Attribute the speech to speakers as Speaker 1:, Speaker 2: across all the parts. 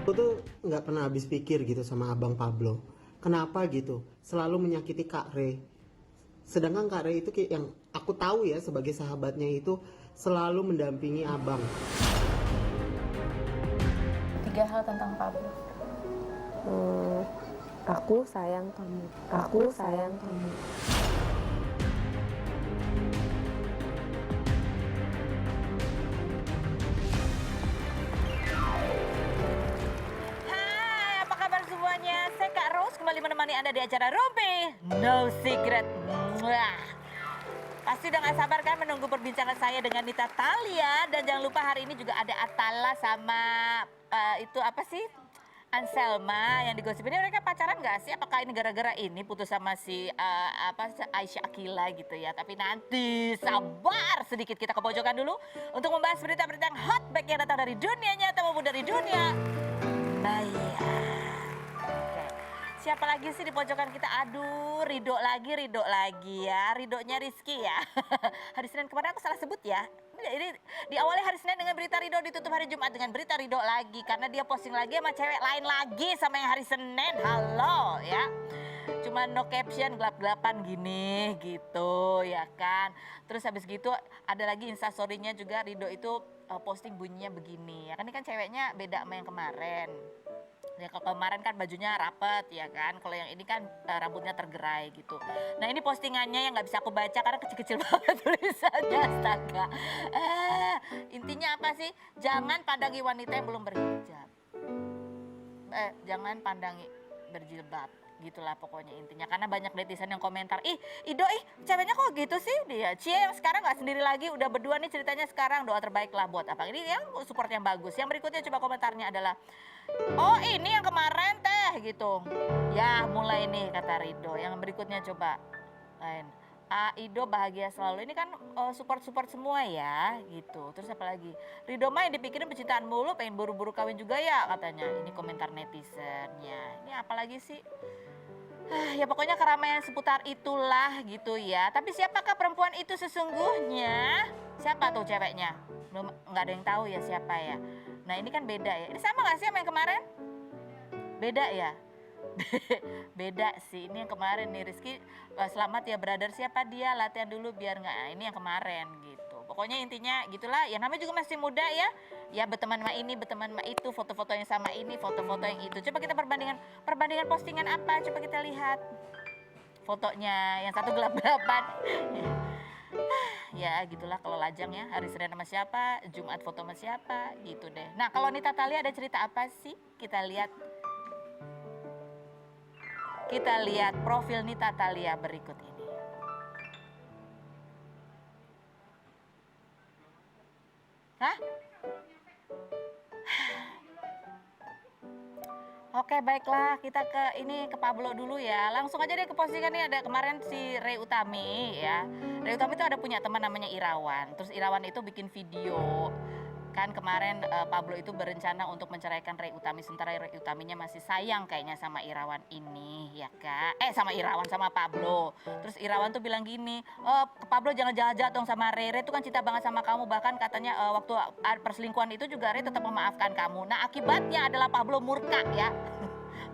Speaker 1: Aku tuh nggak pernah habis pikir gitu sama Abang Pablo. Kenapa gitu? Selalu menyakiti Kak Re. Sedangkan Kak Re itu kayak yang aku tahu ya sebagai sahabatnya itu selalu mendampingi Abang.
Speaker 2: Tiga hal tentang Pablo.
Speaker 3: Aku sayang kamu. Aku sayang kamu.
Speaker 2: Hai, apa kabar semuanya? Saya Kak Rose kembali menemani Anda di acara Rumpi No Secret. Mwah. Pasti udah gak sabar kan menunggu perbincangan saya dengan Nita Thalia. Dan jangan lupa hari ini juga ada Atala sama itu apa sih? Anselma yang digosipin. Ini mereka pacaran gak sih? Apakah ini gara-gara ini putus sama si Aisyah Akila gitu ya? Tapi nanti sabar sedikit, kita ke pojokan dulu untuk membahas berita-berita yang hot baik yang datang dari dunia nyata maupun dari dunia maya. Oke. Siapa lagi sih di pojokan kita? Aduh, Ridho lagi ya. Ridhonya Rizky ya. Hari Senin kemarin aku salah sebut ya. Ini diawali hari Senin dengan berita Ridho, ditutup hari Jumat dengan berita Ridho lagi. Karena dia posting lagi sama cewek lain lagi sama yang hari Senin. Halo ya. Cuma no caption, gelap-gelapan gini gitu ya kan. Terus habis gitu ada lagi instastory-nya juga Ridho itu posting bunyinya begini. Ya kan ini kan ceweknya beda sama yang kemarin. Ya kalau kemarin kan bajunya rapet ya kan, kalau yang ini kan rambutnya tergerai gitu. Nah ini postingannya yang nggak bisa aku baca karena kecil-kecil banget tulisannya, astaga. Intinya apa sih? Jangan pandangi wanita yang belum berhijab. Jangan pandangi berjilbab. Gitulah pokoknya intinya, karena banyak netizen yang komentar, Ido ceweknya kok gitu sih dia, Cie yang sekarang nggak sendiri lagi, udah berdua nih ceritanya sekarang, doa terbaik lah buat apa ini yang support yang bagus. Yang berikutnya coba komentarnya adalah, oh ini yang kemarin teh gitu ya, mulai nih kata Ridho. Yang berikutnya coba lain, Ido bahagia selalu, ini kan support semua ya gitu. Terus apa lagi, Ridho mah yang dipikirin percintaan mulu, pengen buru-buru kawin juga ya katanya. Ini komentar netizennya. Ini apalagi sih, ya pokoknya keramaian seputar itulah gitu ya. Tapi siapakah perempuan itu sesungguhnya? Siapa tuh ceweknya? Belum, nggak ada yang tahu ya siapa ya. Nah ini kan beda ya. Ini sama nggak sih sama yang kemarin? Beda ya? Beda sih. Ini yang kemarin nih Rizky, selamat ya brother, siapa dia, latihan dulu biar nggak. Nah, ini yang kemarin gitu. Pokoknya intinya gitulah. Ya namanya juga masih muda ya. Ya berteman sama ini, berteman sama itu, foto-foto yang sama ini, foto-foto yang itu. Coba kita perbandingan postingan apa? Coba kita lihat fotonya. Yang satu gelap-gelapan. Ya gitulah kalau lajang ya. Hari Senin sama siapa, Jumat foto sama siapa, gitu deh. Nah kalau Nita Thalia ada cerita apa sih? Kita lihat profil Nita Thalia berikut ini. Hah? Oke baiklah, kita ke Pablo dulu ya. Langsung aja deh ke postingan nih, ada kemarin si Ray Utami ya. Ray Utami itu ada punya teman namanya Irawan. Terus Irawan itu bikin video. Kan kemarin Pablo itu berencana untuk menceraikan Ray Utami, sementara Ray Utaminya masih sayang kayaknya sama Irawan ini ya Kak. Sama Irawan, sama Pablo. Terus Irawan tuh bilang gini, Pablo jangan jahat-jahat dong sama Ray. Ray tuh kan cinta banget sama kamu, bahkan katanya waktu perselingkuhan itu juga Ray tetap memaafkan kamu. Nah akibatnya adalah Pablo murka ya.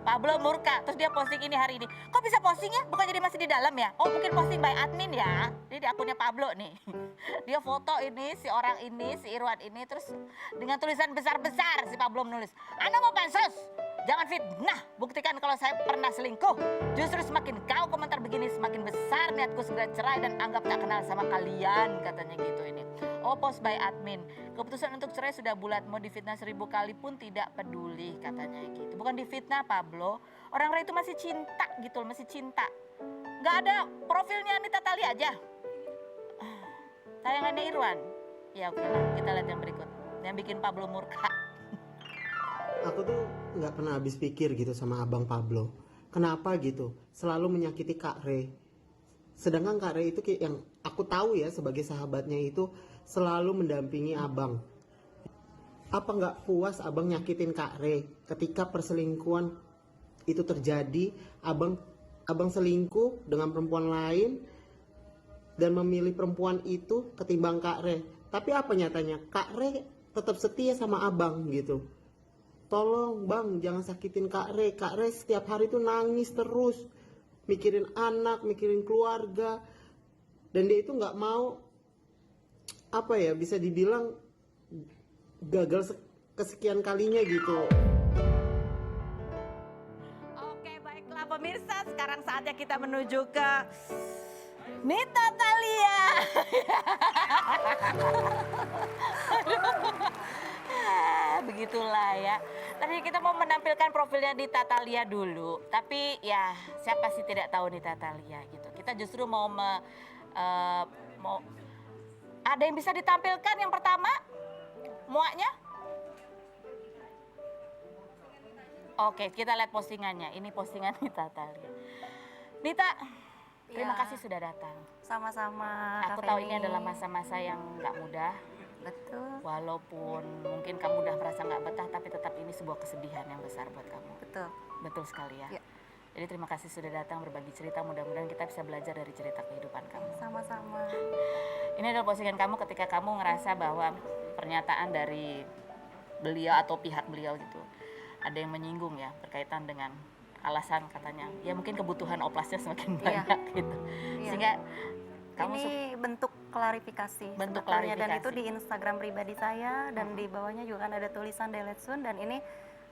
Speaker 2: Pablo murka, terus dia posting ini hari ini. Kok bisa posting ya? Bukan jadi masih di dalam ya? Oh mungkin posting by admin ya. Ini di akunnya Pablo nih. Dia foto ini, si orang ini, si Irwan ini. Terus dengan tulisan besar-besar si Pablo menulis, Anda mau pansus? Jangan fitnah, buktikan kalau saya pernah selingkuh. Justru semakin kau komentar begini, semakin besar niatku segera cerai dan anggap tak kenal sama kalian. Katanya gitu ini. Oh post by admin. Keputusan untuk cerai sudah bulat, mau difitnah 1000 kali pun tidak peduli katanya gitu. Bukan difitnah Pablo, orang Ray itu masih cinta gitu, masih cinta. Gak ada profilnya Nita Thalia aja. Tayangannya Irwan. Ya oke lah, kita lihat yang berikut. Yang bikin Pablo murka.
Speaker 1: Aku tuh nggak pernah habis pikir gitu sama Abang Pablo. Kenapa gitu? Selalu menyakiti Kak Re. Sedangkan Kak Re itu kayak yang aku tahu ya sebagai sahabatnya itu selalu mendampingi Abang. Apa nggak puas Abang nyakitin Kak Re ketika perselingkuhan itu terjadi? Abang selingkuh dengan perempuan lain dan memilih perempuan itu ketimbang Kak Re. Tapi apa nyatanya? Kak Re tetap setia sama Abang gitu. tolong bang jangan sakitin Kak Re. Kak Re setiap hari tuh nangis terus, mikirin anak, mikirin keluarga, dan dia itu nggak mau, apa ya, bisa dibilang gagal kesekian kalinya gitu.
Speaker 2: Oke, baiklah pemirsa, sekarang saatnya kita menuju ke Nita Thalia. Begitulah ya. Tadi kita mau menampilkan profilnya Nita Thalia dulu. Tapi ya siapa sih tidak tahu Nita Thalia gitu. Kita justru mau ada yang bisa ditampilkan yang pertama? Muaknya? Oke, kita lihat postingannya. Ini postingan Nita Thalia. Nita, terima kasih sudah datang.
Speaker 3: Sama-sama.
Speaker 2: Aku tahu ini adalah masa-masa yang nggak mudah.
Speaker 3: Betul.
Speaker 2: Walaupun mungkin kamu udah merasa nggak betah, tapi tetap ini sebuah kesedihan yang besar buat kamu.
Speaker 3: Betul.
Speaker 2: Betul sekali ya.
Speaker 3: Ya.
Speaker 2: Jadi terima kasih sudah datang berbagi cerita. Mudah-mudahan kita bisa belajar dari cerita kehidupan kamu.
Speaker 3: Sama-sama.
Speaker 2: Ini adalah postingan kamu ketika kamu ngerasa bahwa pernyataan dari beliau atau pihak beliau gitu ada yang menyinggung ya, berkaitan dengan alasan katanya ya mungkin kebutuhan oplasnya semakin banyak gitu. Sehingga kamu
Speaker 3: ini bentuk klarifikasi.
Speaker 2: Bentuk
Speaker 3: sebetulnya. Dan
Speaker 2: klarifikasi.
Speaker 3: itu di Instagram pribadi saya dan di bawahnya juga kan ada tulisan delete soon, dan ini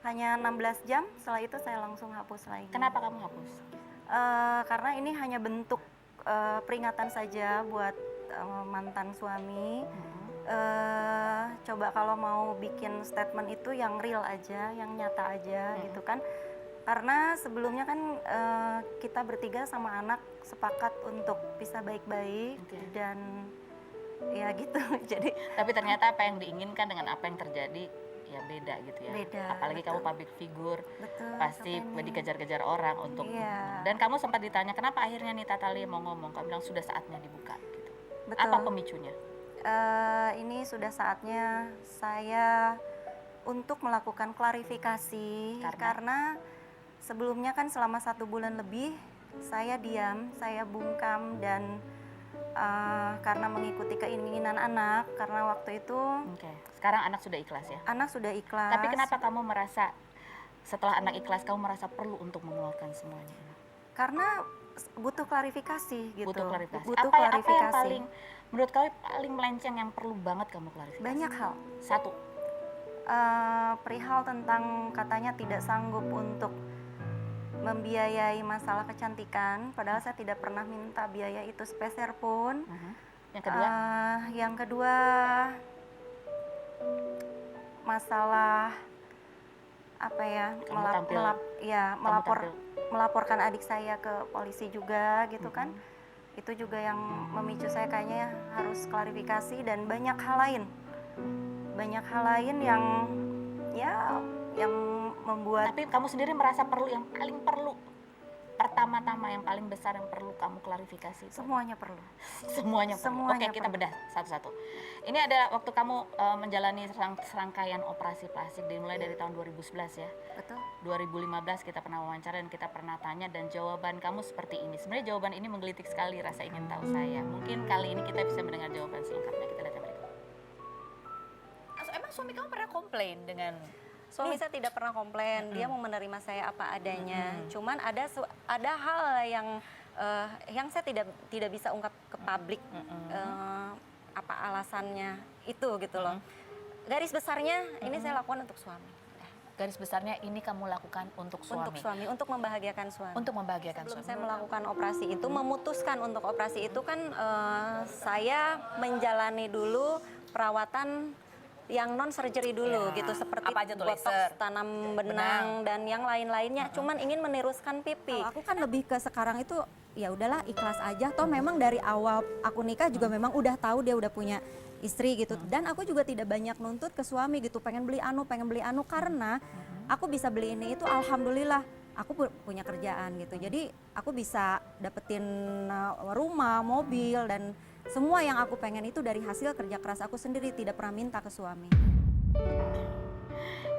Speaker 3: hanya 16 jam, setelah itu saya langsung hapus lagi.
Speaker 2: Kenapa kamu hapus?
Speaker 3: Karena ini hanya bentuk peringatan saja buat mantan suami. Coba kalau mau bikin statement itu yang real aja, yang nyata aja gitu kan. Karena sebelumnya kan kita bertiga sama anak sepakat untuk bisa baik-baik dan ya gitu. Jadi
Speaker 2: Tapi ternyata apa yang diinginkan dengan apa yang terjadi ya beda gitu ya.
Speaker 3: Beda,
Speaker 2: Apalagi
Speaker 3: betul.
Speaker 2: kamu public figure,
Speaker 3: betul.
Speaker 2: pasti
Speaker 3: kepengen.
Speaker 2: dikejar-kejar orang untuk.
Speaker 3: Iya.
Speaker 2: Dan kamu sempat ditanya kenapa akhirnya Nita Thalia mau ngomong, kamu bilang sudah saatnya dibuka gitu.
Speaker 3: Betul.
Speaker 2: Apa pemicunya?
Speaker 3: Ini sudah saatnya saya untuk melakukan klarifikasi karena sebelumnya kan selama 1 bulan lebih saya diam, saya bungkam dan karena mengikuti keinginan anak, karena waktu itu
Speaker 2: Oke. Sekarang anak sudah ikhlas ya.
Speaker 3: anak sudah ikhlas.
Speaker 2: Tapi kenapa kamu merasa setelah anak ikhlas kamu merasa perlu untuk mengeluarkan semuanya ini?
Speaker 3: Karena butuh klarifikasi gitu.
Speaker 2: Butuh klarifikasi.
Speaker 3: Butuh
Speaker 2: Apa yang
Speaker 3: klarifikasi.
Speaker 2: paling menurut kamu paling melenceng yang perlu banget kamu klarifikasi?
Speaker 3: Banyak hal.
Speaker 2: Satu.
Speaker 3: Perihal tentang katanya tidak sanggup untuk membiayai masalah kecantikan, padahal saya tidak pernah minta biaya itu sepeser pun.
Speaker 2: Yang kedua?
Speaker 3: Yang kedua masalah apa ya?
Speaker 2: Kamu tampil- tampil.
Speaker 3: Melaporkan adik saya ke polisi juga gitu kan. Itu juga yang memicu saya kayaknya harus klarifikasi, dan banyak hal lain. Banyak hal lain yang membuat
Speaker 2: Tapi kamu sendiri merasa perlu, yang paling perlu, pertama-tama yang paling besar yang perlu kamu klarifikasi itu?
Speaker 3: semuanya perlu.
Speaker 2: Semuanya perlu.
Speaker 3: Semuanya
Speaker 2: Oke, kita
Speaker 3: perlu.
Speaker 2: bedah satu-satu. Ini ada waktu kamu menjalani serangkaian operasi plastik dimulai dari tahun 2011 ya.
Speaker 3: Betul.
Speaker 2: 2015 kita pernah wawancara dan kita pernah tanya, dan jawaban kamu seperti ini. Sebenarnya jawaban ini menggelitik sekali rasa ingin tahu saya. Mungkin kali ini kita bisa mendengar jawaban selengkapnya. Kita lihat yang berikut. Emang suami kamu pernah komplain dengan
Speaker 3: Suami saya tidak pernah komplain, dia mau menerima saya apa adanya. Cuman ada hal yang saya tidak bisa ungkap ke publik apa alasannya itu gitu loh. Garis besarnya ini saya lakukan untuk suami.
Speaker 2: garis besarnya ini kamu lakukan untuk suami?
Speaker 3: Untuk suami, untuk membahagiakan suami.
Speaker 2: Untuk membahagiakan
Speaker 3: Sebelum
Speaker 2: suami.
Speaker 3: saya melakukan operasi itu, memutuskan untuk operasi itu kan saya menjalani dulu perawatan yang non surgery dulu
Speaker 2: Ya.
Speaker 3: gitu, seperti
Speaker 2: Apa aja tuh,
Speaker 3: botox,
Speaker 2: laser?
Speaker 3: tanam benang dan yang lain-lainnya. Cuman ingin meneruskan pipi.
Speaker 4: Kalau aku kan lebih ke sekarang itu ya udahlah ikhlas aja. Toh memang dari awal aku nikah juga memang udah tahu dia udah punya istri gitu. Dan aku juga tidak banyak nuntut ke suami gitu. Pengen beli anu karena aku bisa beli ini itu alhamdulillah. Aku punya kerjaan gitu. Jadi aku bisa dapetin rumah, mobil dan semua yang aku pengen itu dari hasil kerja keras aku sendiri, tidak pernah minta ke suami.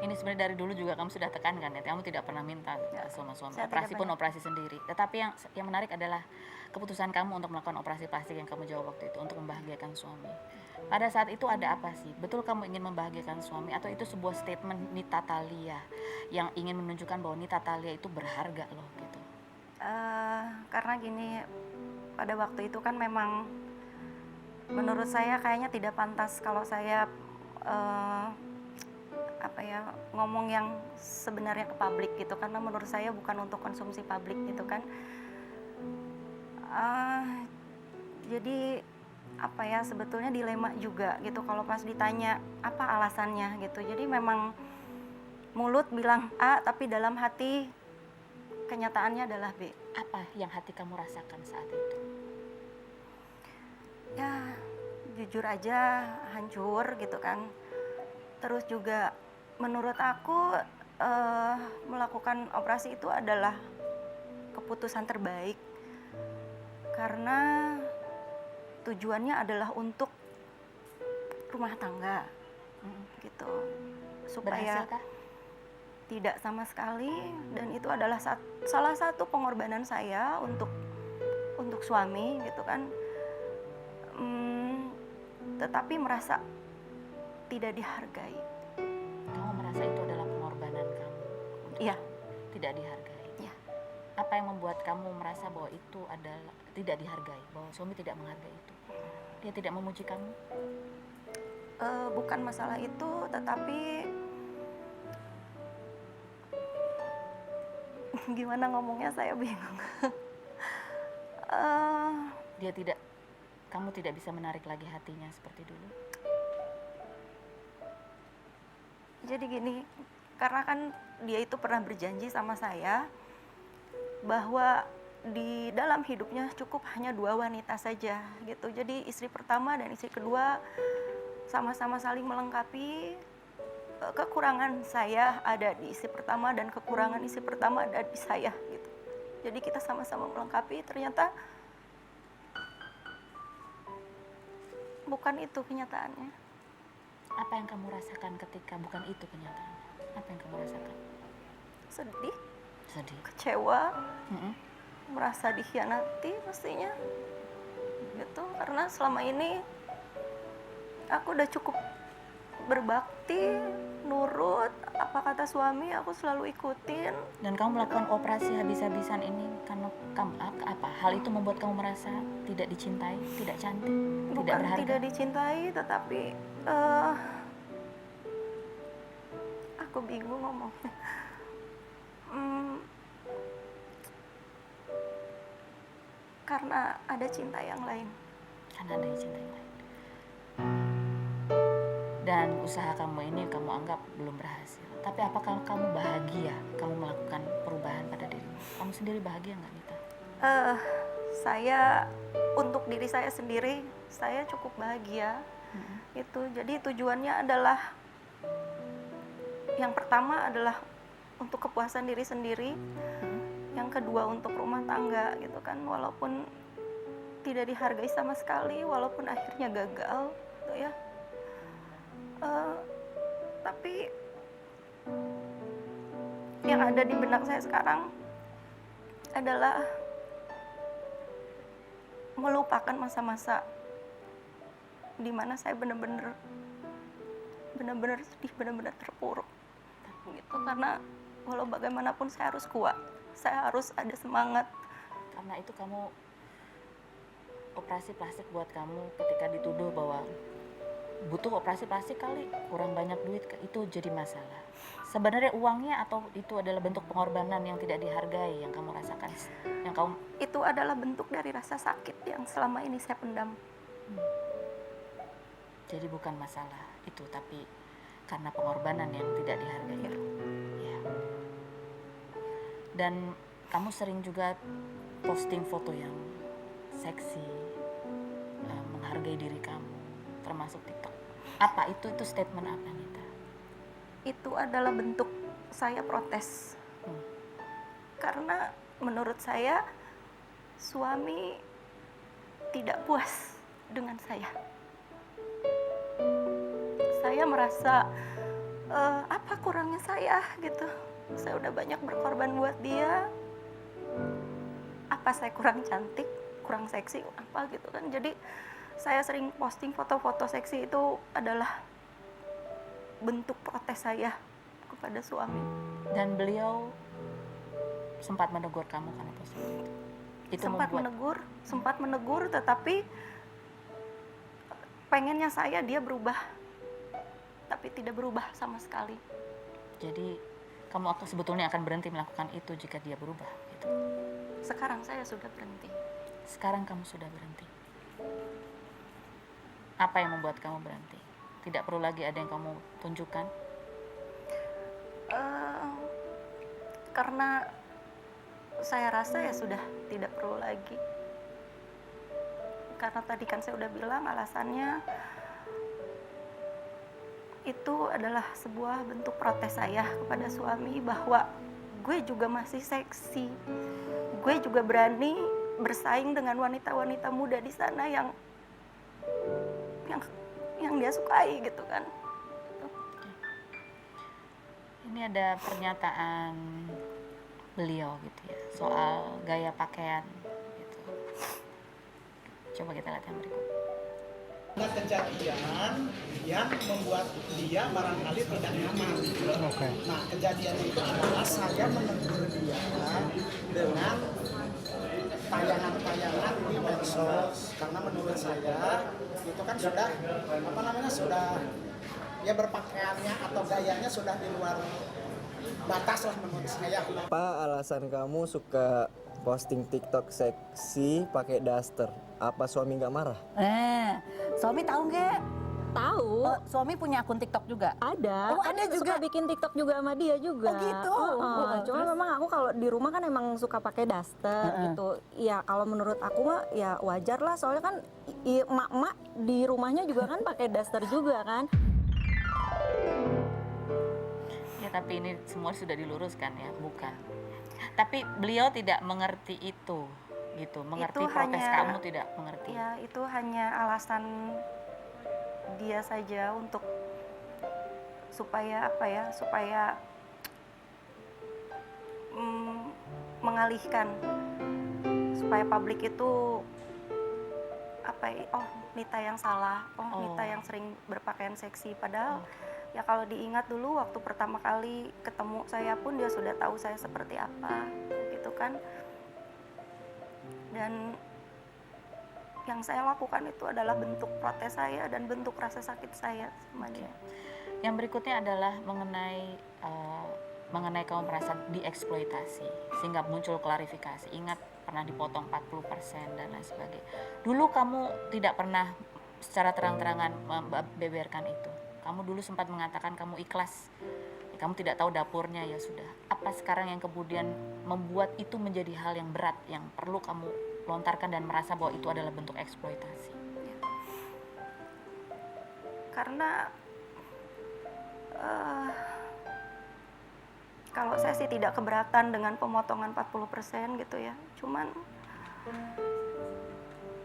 Speaker 2: Ini ini sebenarnya dari dulu juga kamu sudah tekankan ya, kamu tidak pernah minta sama suami.
Speaker 3: Saya
Speaker 2: Operasi
Speaker 3: tidak
Speaker 2: pun
Speaker 3: banyak.
Speaker 2: operasi sendiri. Tetapi yang menarik adalah keputusan kamu untuk melakukan operasi plastik yang kamu jawab waktu itu untuk membahagiakan suami. Pada saat itu ada apa sih? Betul kamu ingin membahagiakan suami atau itu sebuah statement Nita Thalia yang ingin menunjukkan bahwa Nita Thalia itu berharga loh gitu.
Speaker 3: Karena gini, pada waktu itu kan memang menurut saya kayaknya tidak pantas kalau saya ngomong yang sebenarnya ke publik gitu, karena menurut saya bukan untuk konsumsi publik gitu kan. Jadi sebetulnya dilema juga gitu kalau pas ditanya apa alasannya gitu. Jadi memang mulut bilang A tapi dalam hati kenyataannya adalah B.
Speaker 2: Apa yang hati kamu rasakan saat itu?
Speaker 3: Ya jujur aja hancur gitu kan. Terus juga menurut aku melakukan operasi itu adalah keputusan terbaik karena tujuannya adalah untuk rumah tangga gitu, supaya
Speaker 2: Berhasilkah?
Speaker 3: tidak sama sekali, dan itu adalah salah satu pengorbanan saya untuk suami gitu kan. Tetapi merasa tidak dihargai.
Speaker 2: Kamu merasa itu adalah pengorbanan kamu untuk
Speaker 3: Iya.
Speaker 2: tidak dihargai.
Speaker 3: Iya.
Speaker 2: Apa yang membuat kamu merasa bahwa itu adalah tidak dihargai, bahwa suami tidak menghargai itu? Dia tidak memuji kamu?
Speaker 3: Bukan masalah itu, tetapi gimana ngomongnya saya bingung.
Speaker 2: Kamu tidak bisa menarik lagi hatinya seperti dulu?
Speaker 3: Jadi gini, karena kan dia itu pernah berjanji sama saya bahwa di dalam hidupnya cukup hanya 2 wanita saja gitu. Jadi istri pertama dan istri kedua sama-sama saling melengkapi. Kekurangan saya ada di istri pertama dan kekurangan istri pertama ada di saya gitu. Jadi kita sama-sama melengkapi, ternyata bukan itu kenyataannya.
Speaker 2: Apa yang kamu rasakan ketika bukan itu kenyataannya? Apa yang kamu rasakan?
Speaker 3: Sedih,
Speaker 2: Sedih.
Speaker 3: kecewa,
Speaker 2: Mm-mm.
Speaker 3: merasa dikhianati pastinya gitu, karena selama ini aku udah cukup berbakti, nurut apa kata suami, aku selalu ikutin.
Speaker 2: Dan kamu melakukan operasi habis-habisan ini karena kamu apa? Hal itu membuat kamu merasa tidak dicintai, tidak cantik, tidak
Speaker 3: Bukan
Speaker 2: berharga.
Speaker 3: tidak dicintai, tetapi aku bingung ngomongnya. Karena ada cinta yang lain.
Speaker 2: Karena ada cinta yang lain. Dan usaha kamu ini kamu anggap belum berhasil. Tapi apakah kamu bahagia kamu melakukan perubahan pada dirimu? Kamu sendiri bahagia nggak, Nita?
Speaker 3: Saya untuk diri saya sendiri, saya cukup bahagia. Itu jadi tujuannya adalah yang pertama adalah untuk kepuasan diri sendiri, yang kedua untuk rumah tangga gitu kan, walaupun tidak dihargai sama sekali, walaupun akhirnya gagal gitu ya. Tapi yang ada di benak saya sekarang adalah melupakan masa-masa di mana saya benar-benar sedih, benar-benar terpuruk gitu. Karena walau bagaimanapun saya harus kuat, saya harus ada semangat.
Speaker 2: Karena itu kamu operasi plastik buat kamu ketika dituduh bahwa butuh operasi plastik kali, kurang banyak duit, itu jadi masalah. Sebenarnya uangnya atau itu adalah bentuk pengorbanan yang tidak dihargai yang kamu rasakan, yang kamu
Speaker 3: Itu adalah bentuk dari rasa sakit yang selama ini saya pendam.
Speaker 2: jadi bukan masalah itu, tapi karena pengorbanan yang tidak dihargai. Ya. Dan kamu sering juga posting foto yang seksi, menghargai diri kamu, termasuk TikTok. Apa itu statement apa, Nita?
Speaker 3: Itu adalah bentuk saya protes. Karena menurut saya suami tidak puas dengan saya. Saya merasa apa kurangnya saya gitu. Saya udah banyak berkorban buat dia. Apa saya kurang cantik, kurang seksi, apa gitu kan. Jadi saya sering posting foto-foto seksi itu adalah bentuk protes saya kepada suami.
Speaker 2: Dan beliau sempat menegur kamu karena posting itu. Itu
Speaker 3: Sempat menegur, tetapi pengennya saya dia berubah, tapi tidak berubah sama sekali.
Speaker 2: Jadi kamu sebetulnya akan berhenti melakukan itu jika dia berubah gitu.
Speaker 3: Sekarang saya sudah berhenti.
Speaker 2: Sekarang kamu sudah berhenti. Apa yang membuat kamu berhenti? Tidak perlu lagi ada yang kamu tunjukkan?
Speaker 3: Karena saya rasa ya sudah tidak perlu lagi. Karena tadi kan saya udah bilang alasannya itu adalah sebuah bentuk protes saya kepada suami bahwa gue juga masih seksi. Gue juga berani bersaing dengan wanita-wanita muda di sana yang dia sukai gitu kan.
Speaker 2: Ini ada pernyataan beliau gitu ya, soal gaya pakaian gitu. Coba kita lihat yang berikut.
Speaker 5: Ada kejadian yang membuat dia barangkali tidak nyaman. Nah, kejadian itu adalah saya menegur dia dengan tayangan-tayangan di medsos, karena menurut saya itu kan sudah ya berpakaiannya atau gayanya sudah di luar batas lah menurut saya.
Speaker 6: Apa alasan kamu suka posting TikTok seksi pakai daster? Apa suami nggak marah?
Speaker 7: Suami tahu nggak?
Speaker 4: Tahu.
Speaker 7: Suami punya akun TikTok juga.
Speaker 4: Ada.
Speaker 7: Oh, ada
Speaker 4: Kan
Speaker 7: juga?
Speaker 4: suka bikin TikTok juga sama dia juga.
Speaker 7: Oh, gitu?
Speaker 4: Cuma
Speaker 7: Terus?
Speaker 4: memang aku kalau di rumah kan emang suka pakai daster gitu. Ya kalau menurut aku mah ya wajar lah, soalnya kan emak-emak di rumahnya juga kan pakai daster juga kan.
Speaker 2: Ya tapi ini semua sudah diluruskan ya, bukan. Tapi beliau tidak mengerti itu gitu, mengerti
Speaker 3: Itu
Speaker 2: protes
Speaker 3: hanya-
Speaker 2: kamu tidak mengerti.
Speaker 3: Ya itu hanya alasan dia saja untuk supaya mengalihkan, supaya publik itu Nita yang salah, Nita yang sering berpakaian seksi, padahal ya kalau diingat dulu waktu pertama kali ketemu saya pun dia sudah tahu saya seperti apa gitu kan. Dan yang saya lakukan itu adalah bentuk protes saya dan bentuk rasa sakit saya sama dia.
Speaker 2: Yang berikutnya adalah mengenai kamu merasa dieksploitasi sehingga muncul klarifikasi. Ingat pernah dipotong 40% dan lain sebagainya. Dulu kamu tidak pernah secara terang-terangan membeberkan itu. Kamu dulu sempat mengatakan kamu ikhlas. Kamu tidak tahu dapurnya, ya sudah. Apa sekarang yang kemudian membuat itu menjadi hal yang berat yang perlu kamu lontarkan dan merasa bahwa itu adalah bentuk eksploitasi?
Speaker 3: Karena kalau saya sih tidak keberatan dengan pemotongan 40% gitu ya. Cuman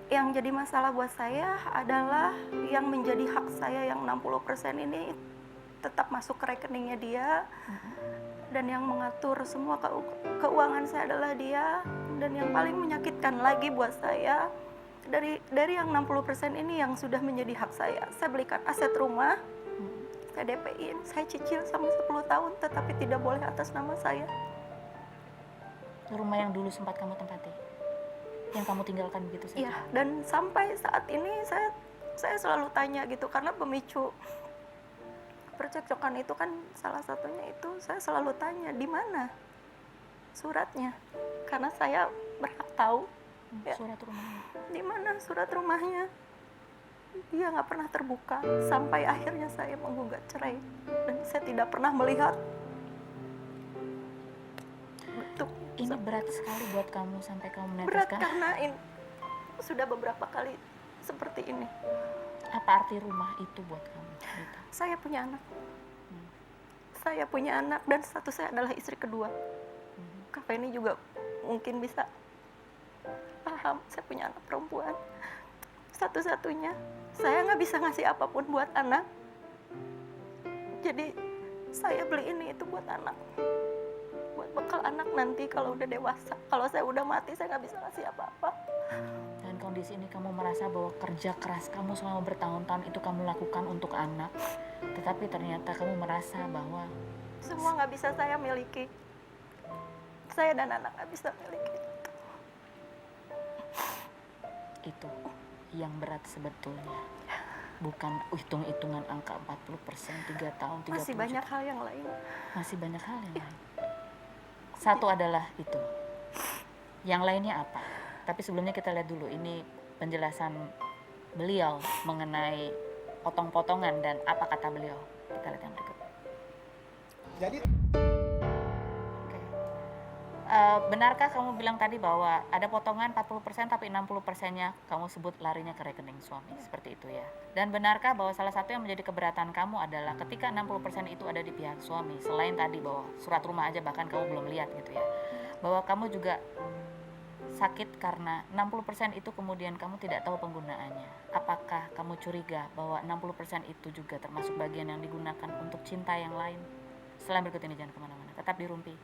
Speaker 3: yang jadi masalah buat saya adalah yang menjadi hak saya yang 60% ini tetap masuk ke rekeningnya dia. Dan yang mengatur semua keuangan saya adalah dia. Dan yang paling menyakitkan lagi buat saya, dari yang 60% ini yang sudah menjadi hak saya. Saya belikan aset rumah, saya DP-in, saya cicil sama 10 tahun, tetapi tidak boleh atas nama saya.
Speaker 2: Rumah yang dulu sempat kamu tempati, yang kamu tinggalkan begitu saja?
Speaker 3: Iya, dan sampai saat ini saya selalu tanya gitu, karena pemicu percekcokan itu kan salah satunya itu saya selalu tanya, di mana suratnya? Karena saya berhak tahu. Ya,
Speaker 2: Surat rumahnya.
Speaker 3: di mana surat rumahnya? Dia nggak pernah terbuka sampai akhirnya saya menggugat cerai dan saya tidak pernah melihat bentuk.
Speaker 2: Ini berat sekali buat kamu sampai kamu
Speaker 3: Berat
Speaker 2: meneteskan.
Speaker 3: karena ini sudah beberapa kali seperti ini.
Speaker 2: Apa arti rumah itu buat kamu, Rita?
Speaker 3: Saya punya anak. Saya punya anak dan status saya adalah istri kedua. Kak Feni juga mungkin bisa paham, saya punya anak perempuan. Satu-satunya. Saya nggak bisa ngasih apapun buat anak. Jadi saya beli ini itu buat anak, buat bekal anak nanti kalau udah dewasa. Kalau saya udah mati, saya nggak bisa ngasih apa-apa.
Speaker 2: Dan kondisi ini kamu merasa bahwa kerja keras kamu selama bertahun-tahun itu kamu lakukan untuk anak. Tetapi ternyata kamu merasa bahwa
Speaker 3: Semua nggak bisa saya miliki. Saya dan anak nggak bisa miliki.
Speaker 2: itu yang berat sebetulnya. Bukan hitung-hitungan angka 40%, 3 tahun, 30
Speaker 3: Masih banyak
Speaker 2: juta.
Speaker 3: hal yang lain.
Speaker 2: Masih banyak hal yang lain. Satu adalah itu. Yang lainnya apa? Tapi sebelumnya kita lihat dulu ini penjelasan beliau mengenai potong-potongan dan apa kata beliau. Kita lihat yang berikut.
Speaker 5: Jadi
Speaker 2: Oke. Benarkah kamu bilang tadi bahwa ada potongan 40% tapi 60%-nya kamu sebut larinya ke rekening suami, seperti itu ya? Dan benarkah bahwa salah satu yang menjadi keberatan kamu adalah ketika 60% itu ada di pihak suami, selain tadi bahwa surat rumah aja bahkan kamu belum lihat gitu ya, bahwa kamu juga sakit karena 60% itu kemudian kamu tidak tahu penggunaannya. Apakah kamu curiga bahwa 60% itu juga termasuk bagian yang digunakan untuk cinta yang lain? Setelah berikut ini jangan kemana-mana, tetap di Rumpi.